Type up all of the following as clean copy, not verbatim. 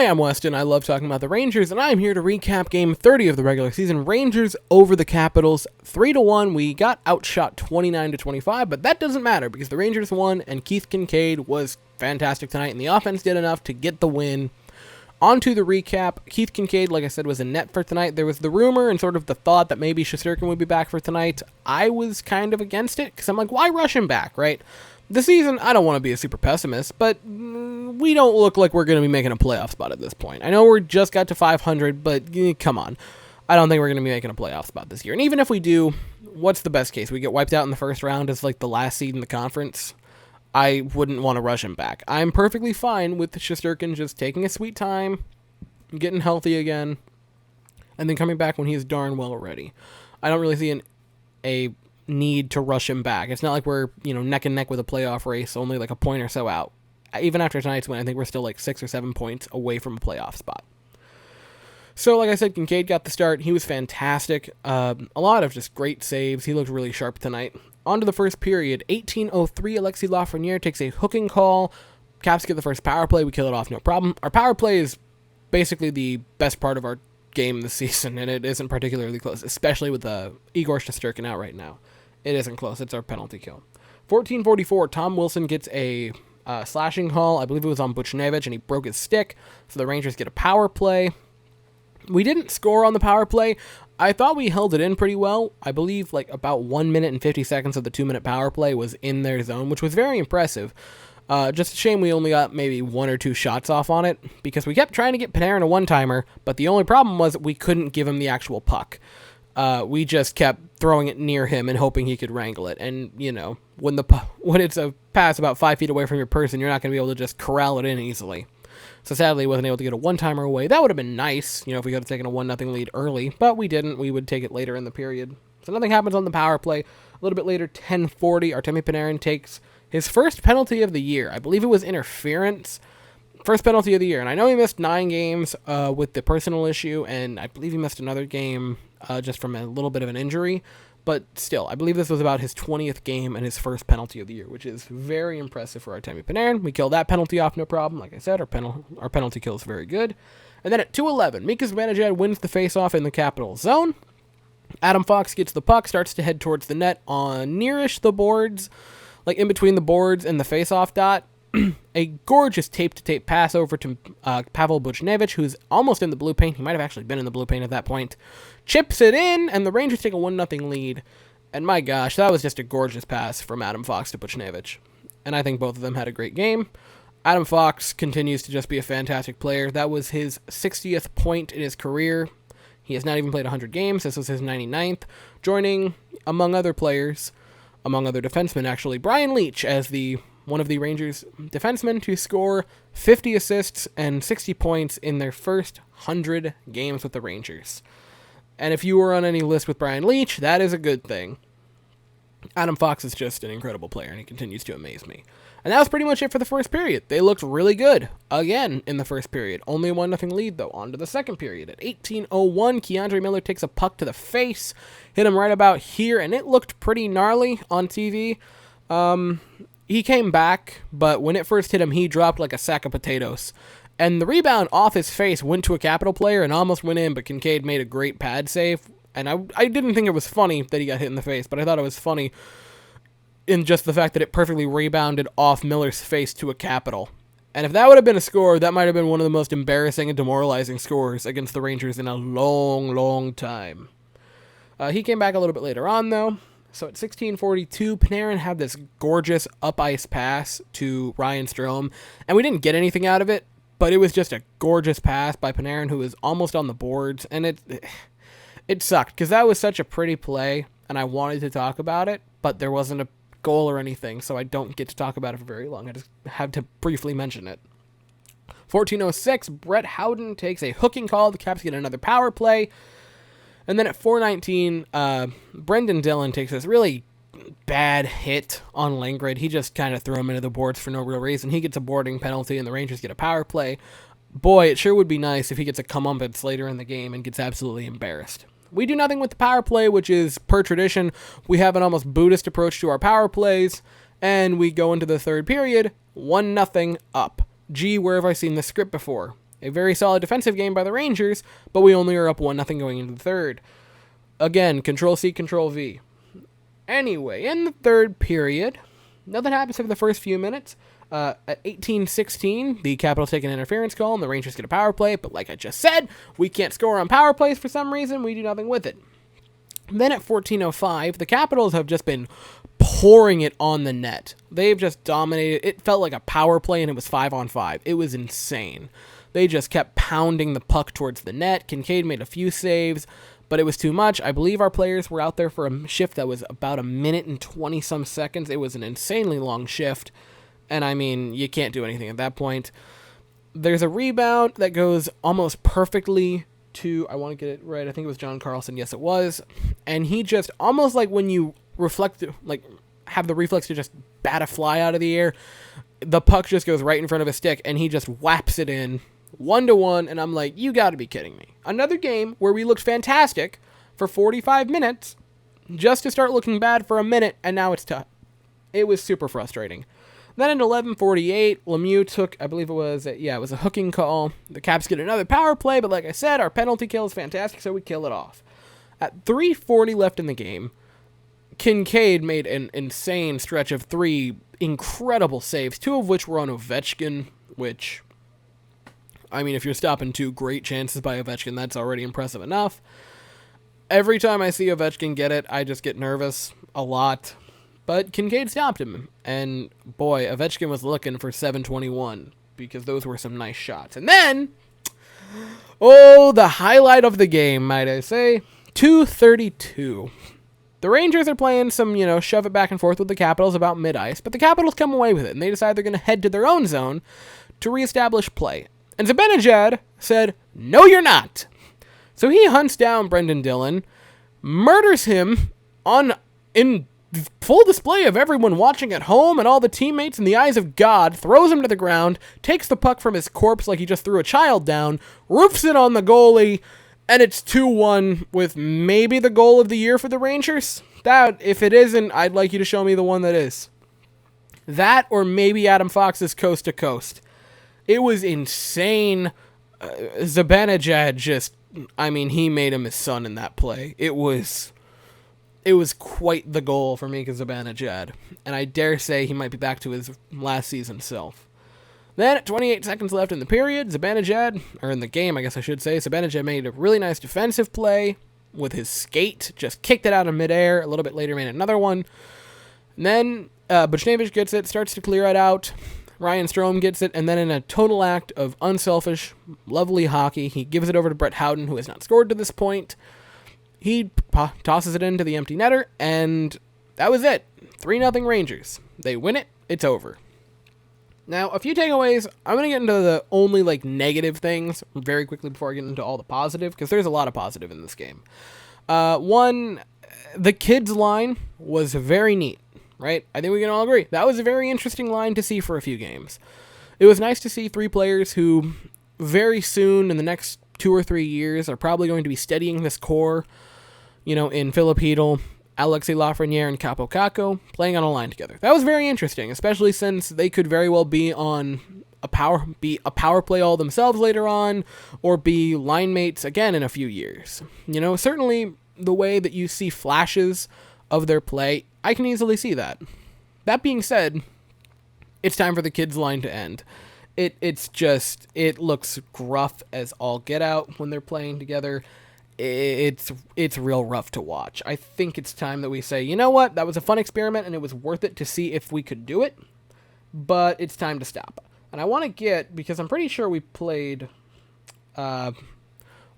Hi, I'm Weston. I love talking about the Rangers, and I'm here to recap Game 30 of the regular season. Rangers over the Capitals, 3-1. We got outshot 29-25, but that doesn't matter because the Rangers won, and Keith Kinkaid was fantastic tonight, and the offense did enough to get the win. On to the recap. Keith Kinkaid, like I said, was in net for tonight. There was the rumor and sort of the thought that maybe Shesterkin would be back for tonight. I was kind of against it because I'm like, why rush him back, right? This season, I don't want to be a super pessimist, but we don't look like we're going to be making a playoff spot at this point. I know we just got to 500, but come on. I don't think we're going to be making a playoff spot this year. And even if we do, what's the best case? We get wiped out in the first round as like the last seed in the conference? I wouldn't want to rush him back. I'm perfectly fine with Shesterkin just taking a sweet time, getting healthy again, and then coming back when he is darn well ready. I don't really see a need to rush him back. It's not like we're, neck and neck with a playoff race, only like a point or so out. Even after tonight's win, I think we're still like 6 or 7 points away from a playoff spot. So, like I said, Kinkaid got the start. He was fantastic. A lot of just great saves. He looked really sharp tonight. On to the first period. 18:03, Alexis Lafreniere takes a hooking call. Caps get the first power play. We kill it off, no problem. Our power play is basically the best part of our game this season, and it isn't particularly close, especially with Igor Shesterkin out right now. It isn't close. It's our penalty kill. 14:44, Tom Wilson gets a slashing call. I believe it was on Buchnevich, and he broke his stick, so the Rangers get a power play. We didn't score on the power play. I thought we held it in pretty well. I believe like about 1 minute and 50 seconds of the 2-minute power play was in their zone, which was very impressive. Just a shame we only got maybe 1 or 2 shots off on it, because we kept trying to get Panarin a one-timer, but the only problem was we couldn't give him the actual puck. We just kept throwing it near him and hoping he could wrangle it. And, when it's a pass about 5 feet away from your person, you're not going to be able to just corral it in easily. So sadly, wasn't able to get a one-timer away. That would have been nice, if we could have taken a 1-0 lead early, but we didn't. We would take it later in the period. So nothing happens on the power play. A little bit later, 10:40, Artemi Panarin takes his first penalty of the year. I believe it was interference. First penalty of the year. And I know he missed 9 games with the personal issue, and I believe he missed another game just from a little bit of an injury. But still, I believe this was about his 20th game and his first penalty of the year, which is very impressive for Artemi Panarin. We kill that penalty off, no problem. Like I said, our penalty kill is very good. And then at 2:11, Mika Zibanejad wins the faceoff in the Capital zone. Adam Fox gets the puck, starts to head towards the net on nearish the boards, like in between the boards and the faceoff dot. A gorgeous tape-to-tape pass over to Pavel Buchnevich, who's almost in the blue paint. He might have actually been in the blue paint at that point. Chips it in, and the Rangers take a 1-0 lead. And my gosh, that was just a gorgeous pass from Adam Fox to Buchnevich. And I think both of them had a great game. Adam Fox continues to just be a fantastic player. That was his 60th point in his career. He has not even played 100 games. This was his 99th, joining, among other players, among other defensemen actually, Brian Leetch as one of the Rangers defensemen to score 50 assists and 60 points in their first 100 games with the Rangers. And if you were on any list with Brian Leetch, that is a good thing. Adam Fox is just an incredible player, and he continues to amaze me. And that was pretty much it for the first period. They looked really good, again, in the first period. Only a 1-0 lead, though. On to the second period. At 18:01, Keandre Miller takes a puck to the face, hit him right about here, and it looked pretty gnarly on TV. He came back, but when it first hit him, he dropped like a sack of potatoes. And the rebound off his face went to a Capital player and almost went in, but Kinkaid made a great pad save. And I didn't think it was funny that he got hit in the face, but I thought it was funny in just the fact that it perfectly rebounded off Miller's face to a Capital. And if that would have been a score, that might have been one of the most embarrassing and demoralizing scores against the Rangers in a long, long time. He came back a little bit later on, though. So at 16:42, Panarin had this gorgeous up-ice pass to Ryan Strome, and we didn't get anything out of it, but it was just a gorgeous pass by Panarin, who was almost on the boards, and it sucked, because that was such a pretty play, and I wanted to talk about it, but there wasn't a goal or anything, so I don't get to talk about it for very long. I just have to briefly mention it. 14:06, Brett Howden takes a hooking call. The Caps get another power play. And then at 4:19, Brendan Dillon takes this really bad hit on Lindgren. He just kind of threw him into the boards for no real reason. He gets a boarding penalty, and the Rangers get a power play. Boy, it sure would be nice if he gets a comeuppance later in the game and gets absolutely embarrassed. We do nothing with the power play, which is, per tradition, we have an almost Buddhist approach to our power plays, and we go into the third period, 1-0 up. Gee, where have I seen this script before? A very solid defensive game by the Rangers, but we only are up 1-0 going into the third. Again, Control-C, Control-V. Anyway, in the third period, nothing happens for the first few minutes. At 18-16, the Capitals take an interference call, and the Rangers get a power play, but like I just said, we can't score on power plays for some reason. We do nothing with it. Then at 14:05, the Capitals have just been pouring it on the net. They've just dominated. It felt like a power play, and it was 5-on-5. It was insane. They just kept pounding the puck towards the net. Kincaid made a few saves, but it was too much. I believe our players were out there for a shift that was about a minute and 20-some seconds. It was an insanely long shift, and I mean, you can't do anything at that point. There's a rebound that goes almost perfectly to, I want to get it right, I think it was John Carlson, yes it was, and he just, almost like when you reflect, like, have the reflex to just bat a fly out of the air, the puck just goes right in front of his stick, and he just whaps it in, 1-1, and I'm like, you gotta be kidding me. Another game where we looked fantastic for 45 minutes, just to start looking bad for a minute, and now it's tough. It was super frustrating. Then at 11:48, Lemieux took, I believe it was a hooking call. The Caps get another power play, but like I said, our penalty kill is fantastic, so we kill it off. At 3:40 left in the game, Kincaid made an insane stretch of 3 incredible saves, 2 of which were on Ovechkin, which, I mean, if you're stopping 2 great chances by Ovechkin, that's already impressive enough. Every time I see Ovechkin get it, I just get nervous a lot. But Kincaid stopped him, and boy, Ovechkin was looking for 721, because those were some nice shots. And then, oh, the highlight of the game, might I say, 2:32. The Rangers are playing some, shove it back and forth with the Capitals about mid-ice, but the Capitals come away with it, and they decide they're going to head to their own zone to reestablish play. And Zibanejad said, "No, you're not." So he hunts down Brendan Dillon, murders him in full display of everyone watching at home and all the teammates in the eyes of God, throws him to the ground, takes the puck from his corpse like he just threw a child down, roofs it on the goalie, and it's 2-1 with maybe the goal of the year for the Rangers. That, if it isn't, I'd like you to show me the one that is. That, or maybe Adam Fox's coast to coast. It was insane. Zibanejad just, he made him his son in that play. It was quite the goal for Mika Zibanejad, and I dare say he might be back to his last season self. Then, at 28 seconds left in the period, Zibanejad made a really nice defensive play with his skate, just kicked it out of midair. A little bit later, made another one. And then, Buchnevich gets it, starts to clear it out. Ryan Strome gets it, and then in a total act of unselfish, lovely hockey, he gives it over to Brett Howden, who has not scored to this point. He tosses it into the empty netter, and that was it. 3-0 Rangers. They win it. It's over. Now, a few takeaways. I'm going to get into the only, negative things very quickly before I get into all the positive, because there's a lot of positive in this game. One, the kids line was very neat, right? I think we can all agree. That was a very interesting line to see for a few games. It was nice to see 3 players who very soon, in the next 2 or 3 years, are probably going to be steadying this core, in Philip Hedl, Alexis Lafreniere, and Capo Caco, playing on a line together. That was very interesting, especially since they could very well be on a power play all themselves later on, or be line mates again in a few years. Certainly the way that you see flashes of their play, I can easily see that. That being said, it's time for the kids line to end. It looks gruff as all get out when they're playing together. It's real rough to watch. I think it's time that we say, you know what, that was a fun experiment and it was worth it to see if we could do it, but it's time to stop. And I want to get, because I'm pretty sure we played, Howden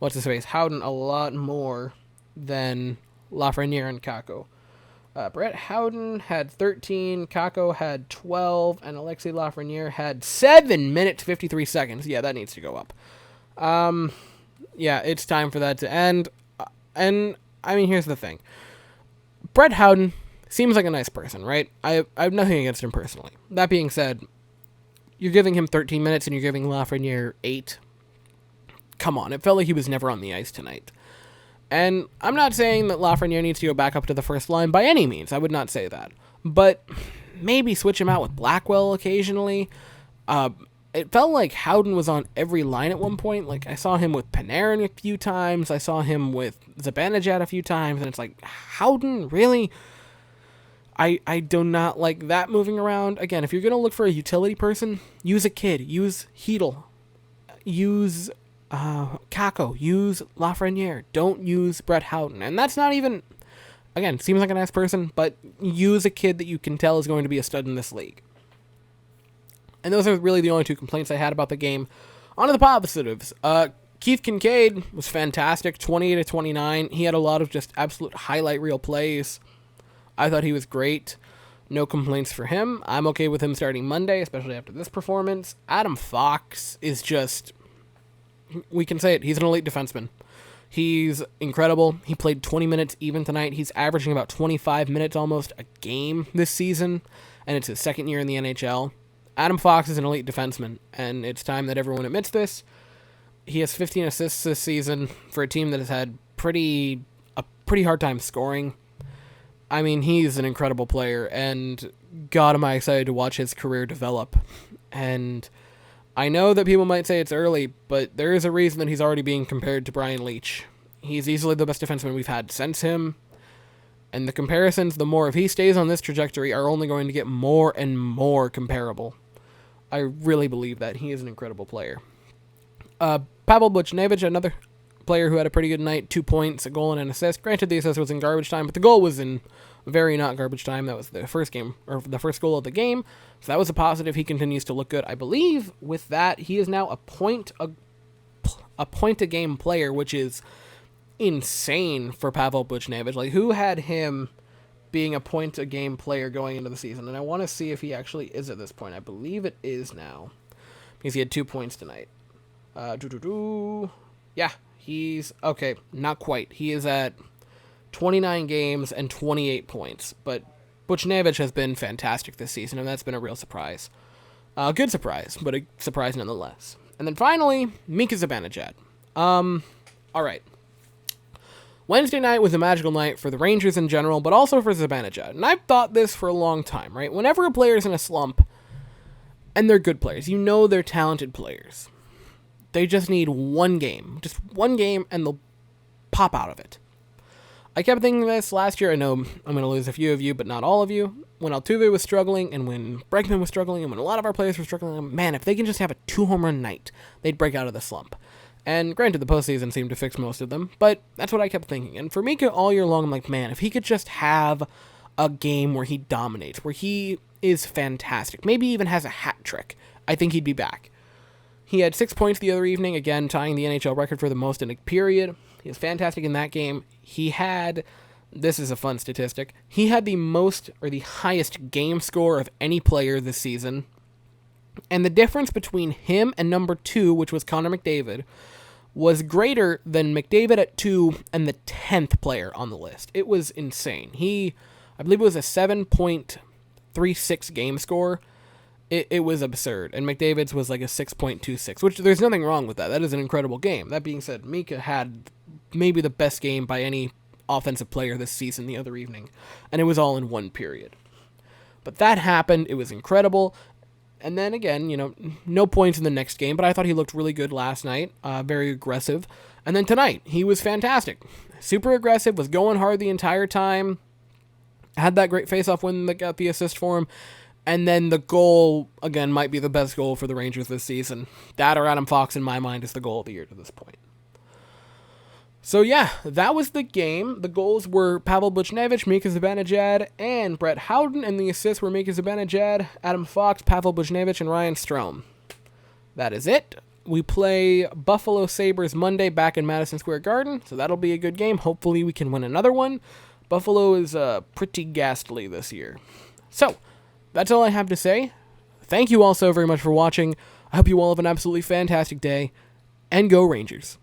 a lot more than Lafreniere and Caco. Brett Howden had 13, Caco had 12, and Alexis Lafreniere had 7 minutes, 53 seconds. Yeah, that needs to go up. Yeah, it's time for that to end. And, here's the thing. Brett Howden seems like a nice person, right? I have nothing against him personally. That being said, you're giving him 13 minutes and you're giving Lafreniere 8. Come on, it felt like he was never on the ice tonight. And I'm not saying that Lafreniere needs to go back up to the first line by any means. I would not say that. But maybe switch him out with Blackwell occasionally. it felt like Howden was on every line at one point. Like, I saw him with Panarin a few times. I saw him with Zibanejad a few times. And it's like, Howden? Really? I do not like that moving around. Again, if you're going to look for a utility person, use a kid. Use Hedel. Use Kako. Use Lafreniere. Don't use Brett Howden. And that's not even... Again, seems like a nice person, but use a kid that you can tell is going to be a stud in this league. And those are really the only two complaints I had about the game. On to the positives. Keith Kincaid was fantastic, 28-29. He had a lot of just absolute highlight reel plays. I thought he was great. No complaints for him. I'm okay with him starting Monday, especially after this performance. Adam Fox is just... We can say it. He's an elite defenseman. He's incredible. He played 20 minutes even tonight. He's averaging about 25 minutes almost a game this season, and it's his second year in the NHL. Adam Fox is an elite defenseman, and it's time that everyone admits this. He has 15 assists this season for a team that has had a pretty hard time scoring. I mean, he's an incredible player, and God, am I excited to watch his career develop. And I know that people might say it's early, but there is a reason that he's already being compared to Brian Leetch. He's easily the best defenseman we've had since him, and the comparisons, the more if he stays on this trajectory, are only going to get more and more comparable. I really believe that. He is an incredible player. Pavel Buchnevich, another player who had a pretty good night, 2 points, a goal, and an assist. Granted, the assist was in garbage time, but the goal was in very not garbage time. That was the first game, or the first goal of the game. So that was a positive. He continues to look good. I believe with that, he is now a point a game player, which is insane for Pavel Buchnevich. Like, who had him being a point a game player going into the season? And I want to see if he actually is at this point. I believe it is now, because he had 2 points tonight. Yeah, he's okay. Not quite. He is at 29 games and 28 points. But Buchnevich has been fantastic this season, and that's been a real surprise. Good surprise, but a surprise nonetheless. And then finally, Mika Zibanejad. All right. Wednesday night was a magical night for the Rangers in general, but also for Zibanejad. And I've thought this for a long time, right? Whenever a player's in a slump, and they're good players, you know they're talented players. They just need one game, and they'll pop out of it. I kept thinking this last year. I know I'm going to lose a few of you, but not all of you. When Altuve was struggling, and when Bregman was struggling, and when a lot of our players were struggling, man, if they can just have a 2-home run night, they'd break out of the slump. And granted, the postseason seemed to fix most of them, but that's what I kept thinking. And for Mika, all year long, I'm like, man, if he could just have a game where he dominates, where he is fantastic, maybe even has a hat trick, I think he'd be back. He had 6 points the other evening, again, tying the NHL record for the most in a period. He was fantastic in that game. He had, this is a fun statistic, he had the most, or the highest game score of any player this season. And the difference between him and number 2, which was Connor McDavid, was greater than McDavid at 2 and the 10th player on the list. It was insane. I believe it was a 7.36 game score. It was absurd. And McDavid's was like a 6.26, which there's nothing wrong with that. That is an incredible game. That being said, Mika had maybe the best game by any offensive player this season the other evening. And it was all in one period. But that happened. It was incredible. And then again, no points in the next game, but I thought he looked really good last night. Very aggressive. And then tonight, he was fantastic. Super aggressive, was going hard the entire time. Had that great face-off win that got the assist for him. And then the goal, again, might be the best goal for the Rangers this season. That or Adam Fox, in my mind, is the goal of the year to this point. So yeah, that was the game. The goals were Pavel Buchnevich, Mika Zibanejad, and Brett Howden, and the assists were Mika Zibanejad, Adam Fox, Pavel Buchnevich, and Ryan Strome. That is it. We play Buffalo Sabres Monday back in Madison Square Garden, so that'll be a good game. Hopefully we can win another one. Buffalo is pretty ghastly this year. So, that's all I have to say. Thank you all so very much for watching. I hope you all have an absolutely fantastic day, and go Rangers.